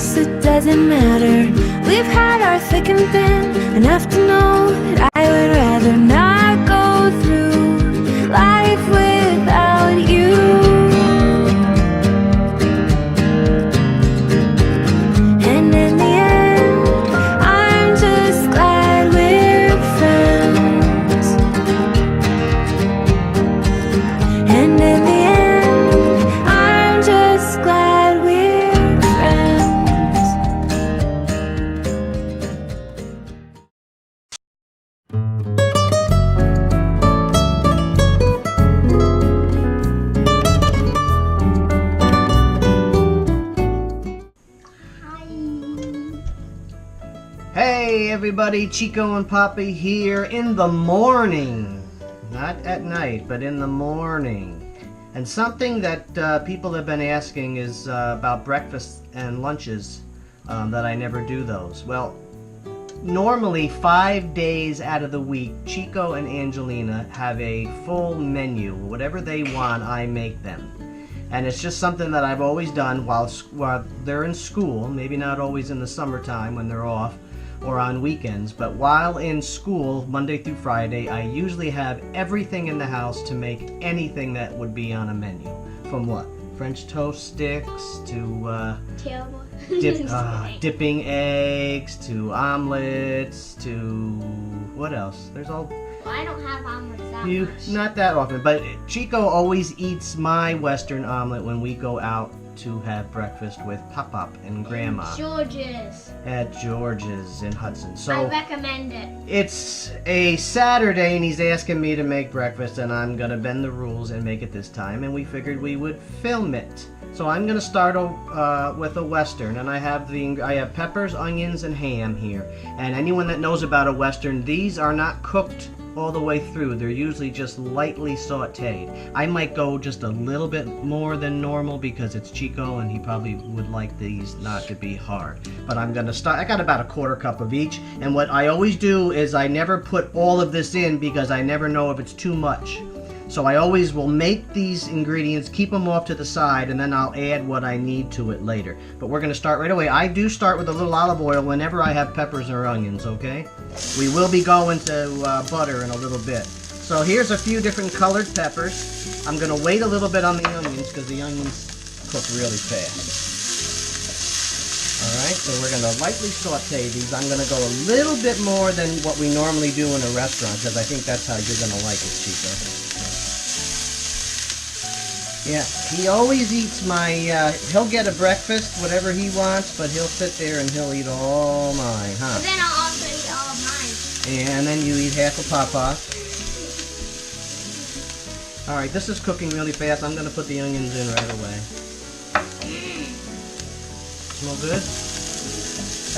guess it doesn't matter. We've had our thick and thin, enough to know that I would rather not go through life without you. And in the end, I'm just glad we're friends. And in the end, I'm just glad we're friends. Hey everybody, Chico and Poppy here in the morning. Not at night, but in the morning. And something that people have been asking is about breakfast and lunches, that I never do those. Well, normally 5 days out of the week, Chico and Angelina have a full menu. Whatever they want, I make them. And it's just something that I've always done while they're in school, maybe not always in the summertime when they're off, or on weekends, but while in school, Monday through Friday, I usually have everything in the house to make anything that would be on a menu. From what? French toast sticks to dipping eggs, to omelets, to what else? There's all. Well, I don't have omelets that much. Not that often, but Chico always eats my Western omelet when we go out to have breakfast with Pop-Pop and Grandma. George's. At George's in Hudson. So I recommend it. it's a Saturday and he's asking me to make breakfast, and I'm gonna bend the rules and make it this time, and we figured we would film it. So I'm gonna start with a Western, and I have peppers, onions, and ham here. And anyone that knows about a Western, these are not cooked all the way through. They're usually just lightly sauteed. I might go just a little bit more than normal because it's Chico and he probably would like these not to be hard. But I'm gonna start. I got about a quarter cup of each, and what I always do is I never put all of this in because I never know if it's too much. So I always will make these ingredients, keep them off to the side, and then I'll add what I need to it later. But we're going to start right away. I do start with a little olive oil whenever I have peppers or onions, okay? We will be going to butter in a little bit. So here's a few different colored peppers. I'm going to wait a little bit on the onions because the onions cook really fast. Alright, so we're going to lightly saute these. I'm going to go a little bit more than what we normally do in a restaurant because I think that's how you're going to like it, Chico. Yeah, he always eats my, he'll get a breakfast, whatever he wants, but he'll sit there and he'll eat all mine, huh? But then I'll also eat all of mine. And then you eat half a Papa. Alright, this is cooking really fast. I'm going to put the onions in right away. Smell good?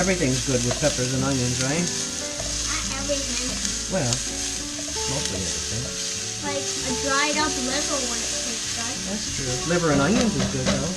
Everything's good with peppers and onions, right? Not everything. Well, mostly everything. Like a dried up liver when it tastes good. That's true. Liver and onions is good though.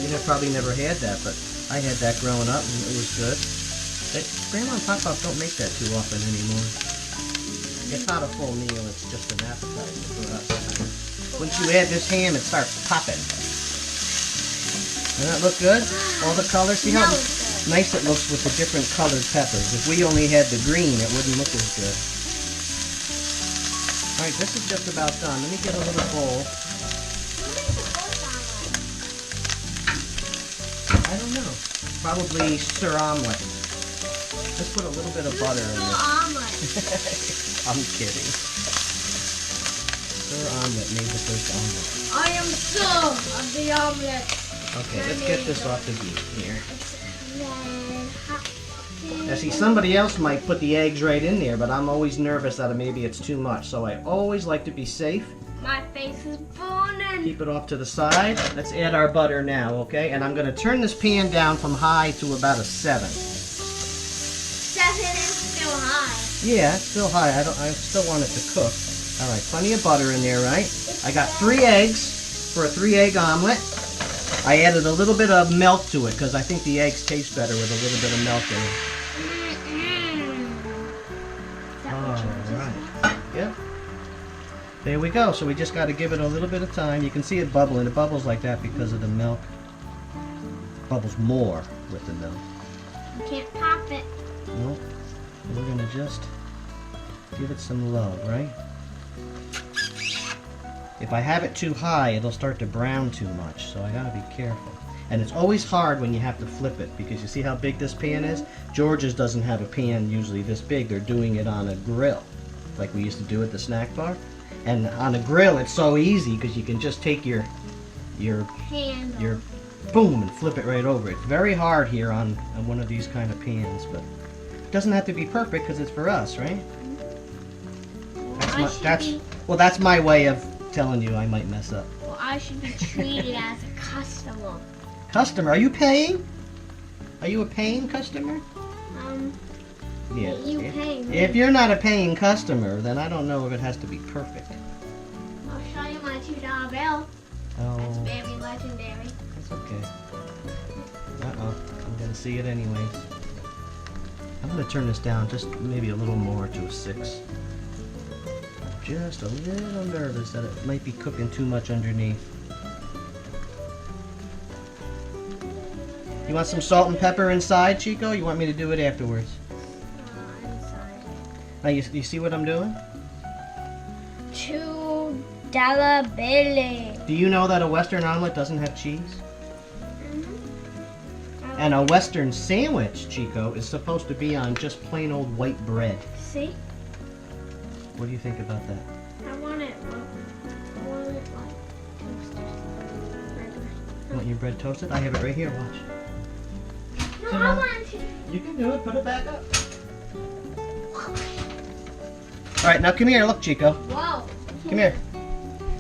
You probably never had that, but I had that growing up and it was good. Grandma and Pop-Pop don't make that too often anymore. It's not a full meal, it's just an appetizer for us. Once you add this ham, it starts popping. Doesn't that look good? All the colors. See how nice it looks with the different colored peppers. If we only had the green, it wouldn't look as good. Alright, this is just about done. Let me get a little bowl. I don't know. Probably stir omelet. Let's put a little bit of butter in this. I'm kidding. Stir omelet made the first omelet. I am sure of the omelet. Okay, let's get this off the heat here. Now see, somebody else might put the eggs right in there, but I'm always nervous that maybe it's too much. So I always like to be safe. My face is burning. Keep it off to the side. Let's add our butter now, okay? And I'm going to turn this pan down from high to about a 7. 7 is still high. Yeah, it's still high. I still want it to cook. All right, plenty of butter in there, right? I got 3 eggs for a 3-egg omelet. I added a little bit of milk to it because I think the eggs taste better with a little bit of milk in it. Alright. Yep. There we go. So we just got to give it a little bit of time. You can see it bubbling. It bubbles like that because of the milk. bubbles more with the milk. You can't pop it. Nope. We're gonna just give it some love, right? If I have it too high, it'll start to brown too much, so I gotta be careful. And it's always hard when you have to flip it, because you see how big this pan is? George's doesn't have a pan usually this big. They're doing it on a grill, like we used to do at the snack bar. And on a grill, it's so easy because you can just take your boom and flip it right over. It's very hard here on one of these kind of pans, but it doesn't have to be perfect because it's for us, right? That's my way of telling you I might mess up. Well, I should be treated as a customer. Customer, are you paying? Are you a paying customer? Yeah. You pay me. If you're not a paying customer, then I don't know if it has to be perfect. I'll show you my $2 bill. Oh. It's very legendary. That's okay. Uh-oh. I'm gonna see it anyways. I'm gonna turn this down just maybe a little more to a 6. I'm just a little nervous that it might be cooking too much underneath. You want some salt and pepper inside, Chico? You want me to do it afterwards? Inside. Now you see what I'm doing? $2 bill. Do you know that a Western omelet doesn't have cheese? Mm-hmm. And a Western sandwich, Chico, is supposed to be on just plain old white bread. See? What do you think about that? I want it like toasted. You want your bread toasted? I have it right here, watch. No, I want to. You can do it, put it back up. Alright, now come here, look, Chico. Whoa. Come here.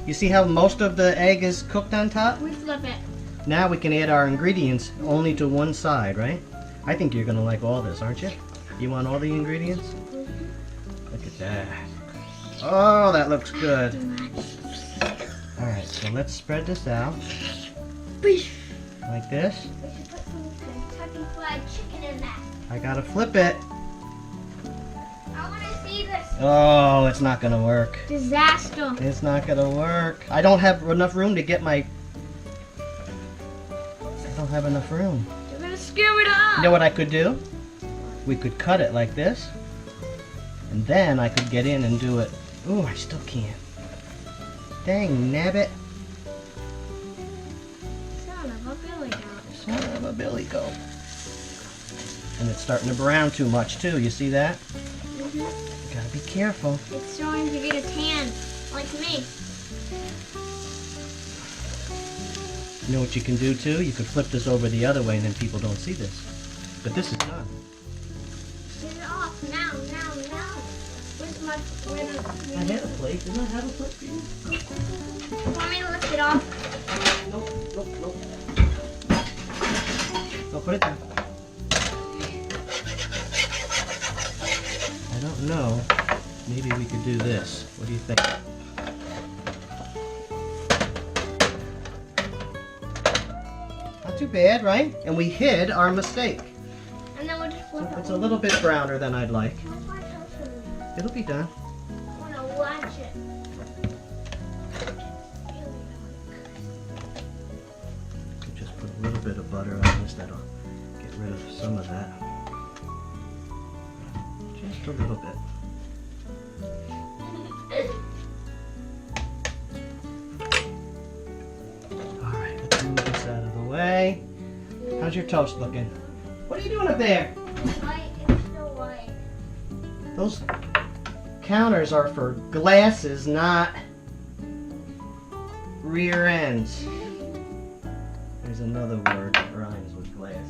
You see how most of the egg is cooked on top? We flip it. Now we can add our ingredients only to one side, right? I think you're gonna like all this, aren't you? You want all the ingredients? Look at that. Oh, that looks good. Alright, so let's spread this out. Like this. We should put some Kentucky Fried Chicken in that. I gotta flip it. I want to see this. Oh, it's not gonna work. Disaster. It's not gonna work. I don't have enough room to get my... I don't have enough room. You're going to screw it up. You know what I could do? We could cut it like this. And then I could get in and do it. Ooh, I still can't. Dang nabbit. Son of a billy goat. Son of a billy goat. And it's starting to brown too much too. You see that? Mm-hmm. Gotta be careful. It's starting to get a tan, like me. You know what you can do too? You could flip this over the other way and then people don't see this. But this is done. Get it off now. Where's my... I had a plate. Didn't I have a plate for you? Want me to lift it off? Nope. No, put it down. I don't know. Maybe we could do this. What do you think? Not too bad, right? And we hid our mistake. And then we'll just flip it. It's a little bit browner than I'd like. How's my toaster? It'll be done. I want to watch it. Could just put a little bit of butter on this. That'll get rid of some of that. Just a little bit. Alright, let's move this out of the way. How's your toast looking? What are you doing up there? White, it's still white. Those counters are for glasses, not rear ends. There's another word that rhymes with glasses,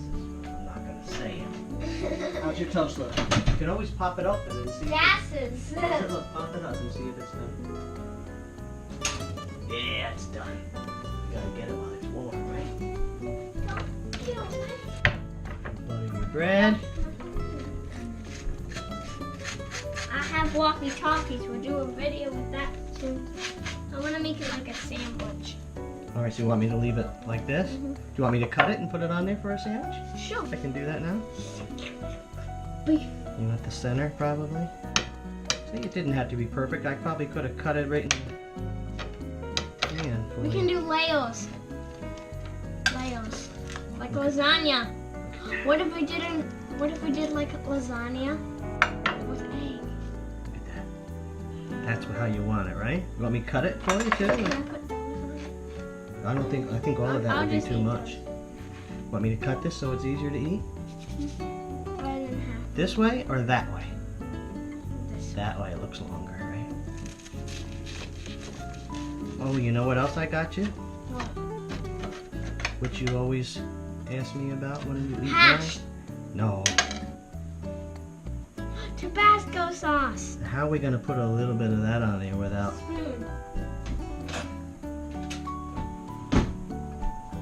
but I'm not going to say it. How's your toast look? You can always pop it open and see. Gases. Look, pop it up and see if it's done. Yeah, it's done. You gotta get it while it's warm, right? Don't kill me. Butter your bread. I have walkie-talkies. We'll do a video with that too. I want to make it like a sandwich. Alright, so you want me to leave it like this? Do you want me to cut it and put it on there for a sandwich? Sure. I can do that now. Beef. You want the center, probably? See, it didn't have to be perfect. I probably could have cut it right in the pan for We you. can do layers. Layers. Like Like lasagna. What if we did like lasagna with egg? Look at that. That's how you want it, right? You want me to cut it for you too? Can I put those on? I think all of that I'll would be just too eat much. Want me to cut this so it's easier to eat? Rather than half This way or that way? this. That way it looks longer, right? Oh, you know what else I got you? What? Which you always ask me about when you eat Hash. mine? No. Tabasco sauce. How are we gonna put a little bit of that on there without? Spoon.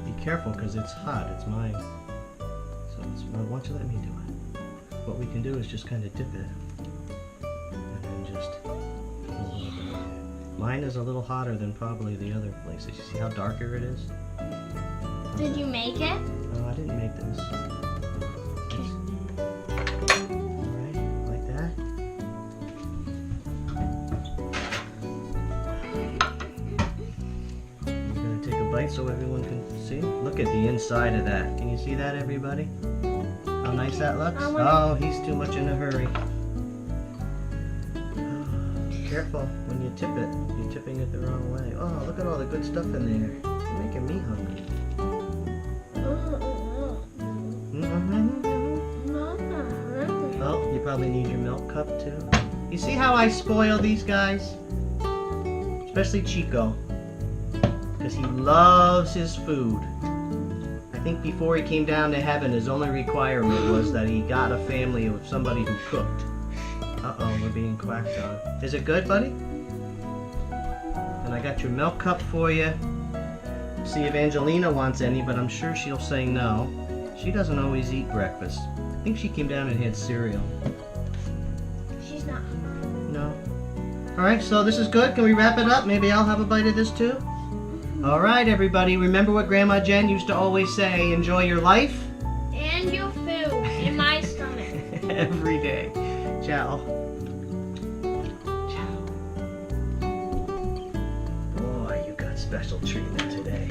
Be careful, because it's hot. It's mine. So why don't you let me do it? What we can do is just kind of dip it, and then just put a little bit on there. Mine is a little hotter than probably the other places. You see how darker it is? Did you make it? No, I didn't make this. Alright, like that. I'm gonna take a bite so everyone can see. Look at the inside of that. Can you see that, everybody? How nice that looks? Oh, he's too much in a hurry. Careful when you tip it. You're tipping it the wrong way. Oh, look at all the good stuff in there. You're making me hungry. Oh, you probably need your milk cup too. You see how I spoil these guys? Especially Chico. Because he loves his food. I think before he came down to heaven, his only requirement was that he got a family of somebody who cooked. Uh-oh, we're being quacked on. Is it good, buddy? And I got your milk cup for you. See if Angelina wants any, but I'm sure she'll say no. She doesn't always eat breakfast. I think she came down and had cereal. She's not hungry. No. Alright, so this is good. Can we wrap it up? Maybe I'll have a bite of this too? Alright, everybody. Remember what Grandma Jen used to always say, enjoy your life And your food in my stomach. every day. Ciao. Ciao. Boy, you got special treatment today.